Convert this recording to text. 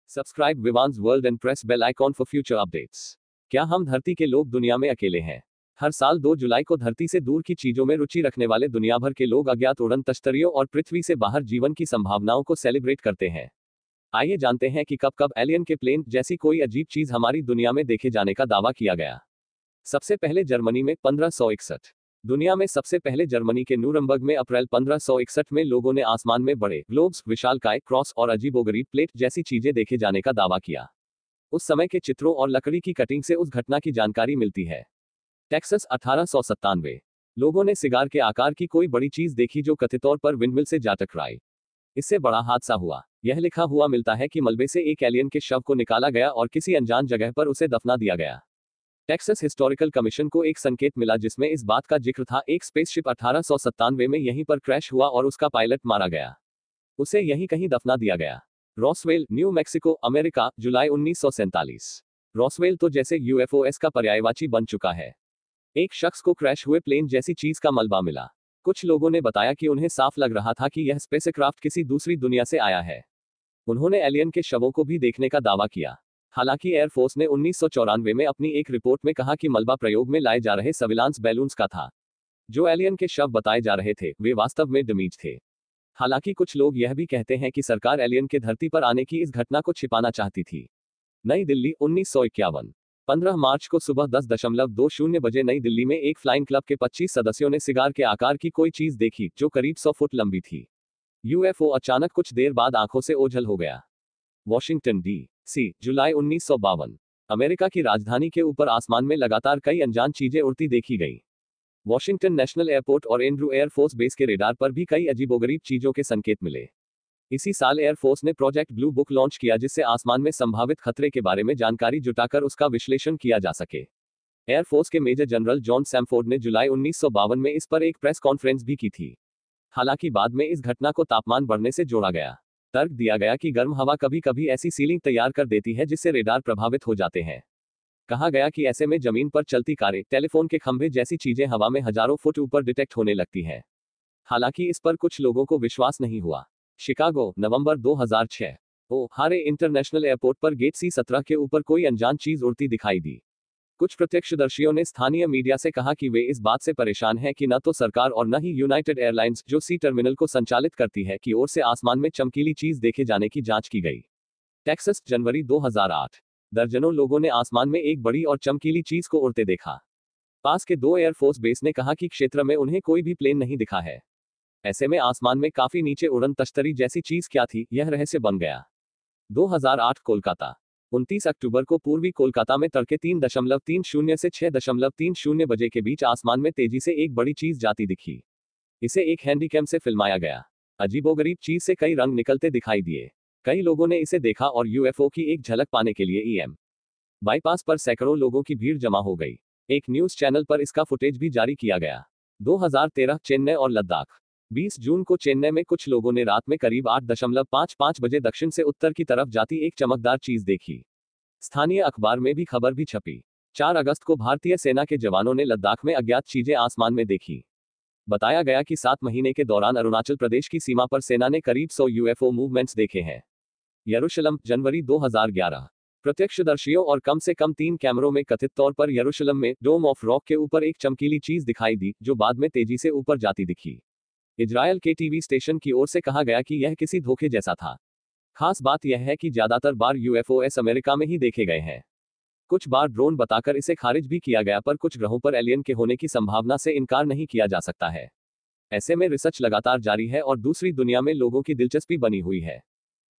Subscribe विवांस world and press bell icon for future updates. क्या हम धरती के लोग दुनिया में अकेले हैं? हर साल 2 जुलाई को धरती से दूर की चीजों में रुचि रखने वाले दुनिया भर के लोग अज्ञात उड़न तश्तरियों और पृथ्वी से बाहर जीवन की संभावनाओं को सेलिब्रेट करते हैं। आइए जानते हैं कि कब कब एलियन के प्लेन जैसी कोई अजीब चीज हमारी दुनिया में देखे जाने का दावा किया गया। सबसे पहले जर्मनी में 1561। दुनिया में सबसे पहले जर्मनी के न्यूरमबर्ग में अप्रैल 1561 में लोगों ने आसमान में बड़े ग्लोब्स, विशालकाय क्रॉस और अजीबोगरीब प्लेट जैसी चीजें देखे जाने का दावा किया। उस समय के चित्रों और लकड़ी की कटिंग से उस घटना की जानकारी मिलती है। टेक्सास 1897। लोगों ने सिगार के आकार की कोई बड़ी चीज देखी जो कथित तौर पर विंडमिल से जा टकराई। इससे बड़ा हादसा हुआ। यह लिखा हुआ मिलता है कि मलबे से एक एलियन के शव को निकाला गया और किसी अनजान जगह पर उसे दफना दिया गया। टेक्सास हिस्टोरिकल कमीशन को एक संकेत मिला जिसमें इस बात का जिक्र था एक स्पेसशिप 1897 में यहीं पर क्रैश हुआ और उसका पायलट मारा गया। उसे यहीं कहीं दफना दिया गया। रॉसवेल, न्यू मैक्सिको, अमेरिका, जुलाई 1947। रॉसवेल तो जैसे यूएफओएस का पर्यायवाची बन चुका है। एक शख्स को क्रैश हुए प्लेन जैसी चीज का मलबा मिला। कुछ लोगों ने बताया कि उन्हें साफ लग रहा था कि यह स्पेसक्राफ्ट किसी दूसरी दुनिया से आया है। उन्होंने एलियन के शवों को भी देखने का दावा किया। हालांकि एयरफोर्स ने 1994 में अपनी एक रिपोर्ट में कहा कि मलबा प्रयोग में लाए जा रहे सर्विलांस बैलून्स का था। जो एलियन के शव बताए जा रहे थे वे वास्तव में डमीज थे। हालांकि कुछ लोग यह भी कहते हैं कि सरकार एलियन के धरती पर आने की इस घटना को छिपाना चाहती थी। नई दिल्ली 1951। 15 मार्च को सुबह 10:20 बजे नई दिल्ली में एक फ्लाइंग क्लब के 25 सदस्यों ने सिगार के आकार की कोई चीज देखी जो करीब 100 फुट लंबी थी। यूएफओ अचानक कुछ देर बाद आंखों से ओझल हो गया। Washington DC. जुलाई 1952। अमेरिका की राजधानी के ऊपर आसमान में लगातार कई अनजान चीजें उड़ती देखी गई। वॉशिंगटन नेशनल एयरपोर्ट और एंड्रू एयरफोर्स बेस के रेडार पर भी कई अजीबोगरीब चीजों के संकेत मिले। इसी साल एयरफोर्स ने प्रोजेक्ट ब्लू बुक लॉन्च किया जिससे आसमान में संभावित खतरे के बारे में जानकारी जुटाकर उसका विश्लेषण किया जा सके। एयरफोर्स के मेजर जनरल जॉन सैमफोर्ड ने जुलाई 1952 में इस पर एक प्रेस कॉन्फ्रेंस भी की थी। हालांकि बाद में इस घटना को तापमान बढ़ने से जोड़ा गया। तर्क दिया गया कि गर्म हवा कभी कभी ऐसी सीलिंग तैयार कर देती है जिससे रेडार प्रभावित हो जाते हैं। कहा गया कि ऐसे में जमीन पर चलती कारें, टेलीफोन के खंभे जैसी चीजें हवा में हजारों फुट ऊपर डिटेक्ट होने लगती हैं। हालांकि इस पर कुछ लोगों को विश्वास नहीं हुआ। शिकागो, नवंबर 2006। ओहारे इंटरनेशनल एयरपोर्ट पर गेट C-17 के ऊपर कोई अनजान चीज उड़ती दिखाई दी। कुछ प्रत्यक्षदर्शियों ने स्थानीय मीडिया से कहा कि वे इस बात से परेशान हैं कि न तो सरकार और न ही यूनाइटेड एयरलाइंस, जो सी टर्मिनल को संचालित करती है, की ओर से आसमान में चमकीली चीज देखे जाने की जांच की गई। टेक्सास, जनवरी 2008। दर्जनों लोगों ने आसमान में एक बड़ी और चमकीली चीज को उड़ते देखा। पास के 2 एयरफोर्स बेस ने कहा कि क्षेत्र में उन्हें कोई भी प्लेन नहीं दिखा है। ऐसे में आसमान में काफी नीचे उड़न तश्तरी जैसी चीज क्या थी, यह रहस्य बन गया। 2008 कोलकाता। 29 अक्टूबर को पूर्वी कोलकाता में तड़के 3:30 से 6:30 बजे के बीच आसमान में तेजी से एक बड़ी चीज जाती दिखी। इसे एक हैंडीकैम से फिल्माया गया। अजीबोगरीब चीज से कई रंग निकलते दिखाई दिए। कई लोगों ने इसे देखा और यूएफओ की एक झलक पाने के लिए ईएम बाईपास पर सैकड़ों लोगों की भीड़ जमा हो गई। एक न्यूज चैनल पर इसका फुटेज भी जारी किया गया। 2013 चेन्नई और लद्दाख। 20 जून को चेन्नई में कुछ लोगों ने रात में करीब 8:55 बजे दक्षिण से उत्तर की तरफ जाती एक चमकदार चीज देखी। स्थानीय अखबार में भी खबर भी छपी। 4 अगस्त को भारतीय सेना के जवानों ने लद्दाख में अज्ञात चीजें आसमान में देखी। बताया गया कि 7 महीने के दौरान अरुणाचल प्रदेश की सीमा पर सेना ने करीब 100 यूएफओ मूवमेंट्स देखे हैं। यरूशलम, जनवरी 2011। प्रत्यक्षदर्शियों और कम से कम 3 कैमरों में कथित तौर पर यरूशलम में डोम ऑफ रॉक के ऊपर एक चमकीली चीज दिखाई दी जो बाद में तेजी से ऊपर जाती दिखी। इजरायल के टीवी स्टेशन की ओर से कहा गया कि यह किसी धोखे जैसा था। खास बात यह है कि ज्यादातर बार यूएफओएस अमेरिका में ही देखे गए हैं। कुछ बार ड्रोन बताकर इसे खारिज भी किया गया, पर कुछ ग्रहों पर एलियन के होने की संभावना से इनकार नहीं किया जा सकता है। ऐसे में रिसर्च लगातार जारी है और दूसरी दुनिया में लोगों की दिलचस्पी बनी हुई है।